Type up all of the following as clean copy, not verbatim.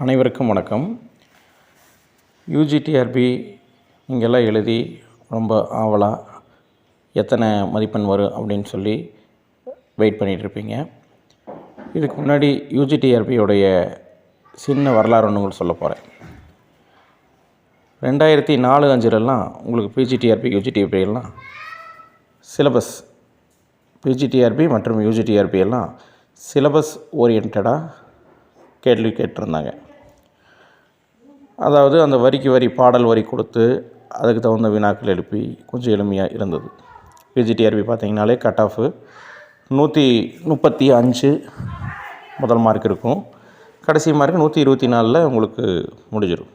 அனைவருக்கும் வணக்கம். யூஜிடிஆர்பி இங்கெல்லாம் எழுதி ரொம்ப ஆவலாக எத்தனை மதிப்பெண் வரும் அப்படின்னு சொல்லி வெயிட் பண்ணிகிட்ருப்பீங்க. இதுக்கு முன்னாடி யூஜிடிஆர்பியோடைய சின்ன வரலாறு ஒன்று உங்களுக்கு சொல்ல போகிறேன். 2004-05 உங்களுக்கு பிஜிடிஆர்பி யூஜிடிஆர்பி எல்லாம் சிலபஸ் பிஜிடிஆர்பி மற்றும் யூஜிடிஆர்பி எல்லாம் சிலபஸ் ஓரியன்டாக கேள்வி கேட்டிருந்தாங்க. அதாவது அந்த வரிக்கு வரி பாடல் வரி கொடுத்து அதுக்கு தகுந்த வினாக்கள் எழுப்பி கொஞ்சம் எளிமையாக இருந்தது. பிஜிடிஆர்பி பார்த்திங்கனாலே கட் ஆஃபு 135 முதல் மார்க் இருக்கும், கடைசி மார்க் 124 உங்களுக்கு முடிஞ்சிடும்.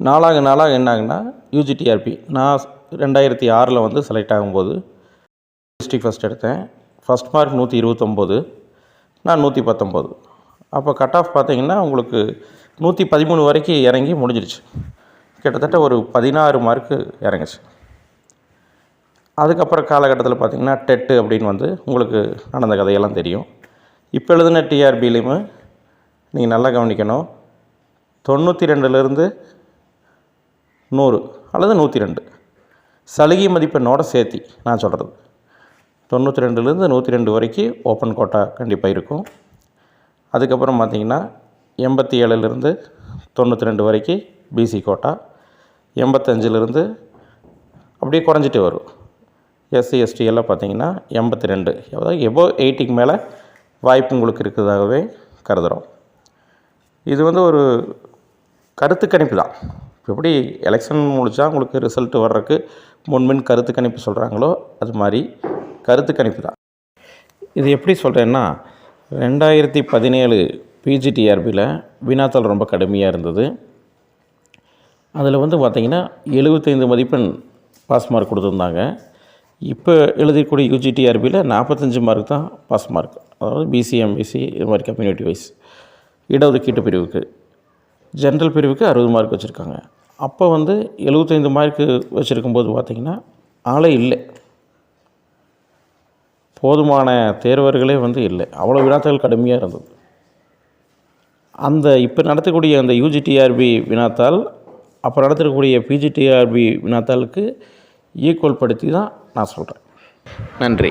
நாளாக என்ன ஆகுனா யூஜிடிஆர்பி நான் 2006 செலக்ட் ஆகும்போது டிஸ்ட்ரிக்ட் ஃபஸ்ட் எடுத்தேன். ஃபஸ்ட் மார்க் 129, நான் 119. அப்போ கட் ஆஃப் பார்த்திங்கன்னா உங்களுக்கு 113 வரைக்கும் இறங்கி முடிஞ்சிருச்சு. கிட்டத்தட்ட ஒரு 16 மார்க்கு இறங்குச்சு. அதுக்கப்புறம் காலகட்டத்தில் பார்த்திங்கன்னா டெட்டு அப்படின்னு உங்களுக்கு நடந்த கதையெல்லாம் தெரியும். இப்போ எழுதின டிஆர்பிலையுமே நீங்கள் நல்லா கவனிக்கணும். 92 100 அல்லது 102 சலுகை மதிப்பெண்ணோடு சேர்த்தி நான் சொல்கிறது. 92 102 வரைக்கும் ஓப்பன் கோட்டா கண்டிப்பாக இருக்கும். அதுக்கப்புறம் பார்த்திங்கன்னா 87 92 வரைக்கும் பிசி கோட்டா, 85 அப்படியே குறைஞ்சிட்டு வரும். எஸ்சி எஸ்டி எல்லாம் பார்த்திங்கன்னா 82, அதாவது எபோ 80க்கு மேலே வாய்ப்பு உங்களுக்கு இருக்கிறதாகவே கருதுகிறோம். இது ஒரு கருத்து கணிப்பு தான். எப்படி எலெக்ஷன் முடித்தா உங்களுக்கு ரிசல்ட் வர்றதுக்கு முன்பின் கருத்து கணிப்பு சொல்கிறாங்களோ அது மாதிரி கருத்து கணிப்பு தான். இது எப்படி சொல்கிறேன்னா 2017 பிஜிடிஆர்பியில் வினாத்தாள் ரொம்ப கடுமையாக இருந்தது. அதில் பார்த்திங்கன்னா 75 மதிப்பெண் பாஸ் மார்க் கொடுத்துருந்தாங்க. இப்போ எழுதிக்கூடிய யூஜிடிஆர்பியில் 45 மார்க் தான் பாஸ் மார்க். அதாவது பிசி எம்பிசி இது மாதிரி கம்யூனிட்டி வைஸ் இடஒதுக்கீட்டு பிரிவுக்கு, ஜென்ரல் பிரிவுக்கு 60 மார்க் வச்சுருக்காங்க. அப்போ 75 மார்க்கு வச்சுருக்கும்போது பார்த்திங்கன்னா ஆளே இல்லை, போதுமான தேர்வர்களே இல்லை. அவ்வளோ வினாத்தாள் கடுமையாக இருந்தது. அந்த இப்போ நடத்தக்கூடிய அந்த யூஜிடிஆர்பி வினாத்தாள் அப்போ நடத்தக்கூடிய பிஜிடிஆர்பி வினாத்தாளுக்கு ஈக்குவல் படுத்தி தான் நான் சொல்கிறேன். நன்றி.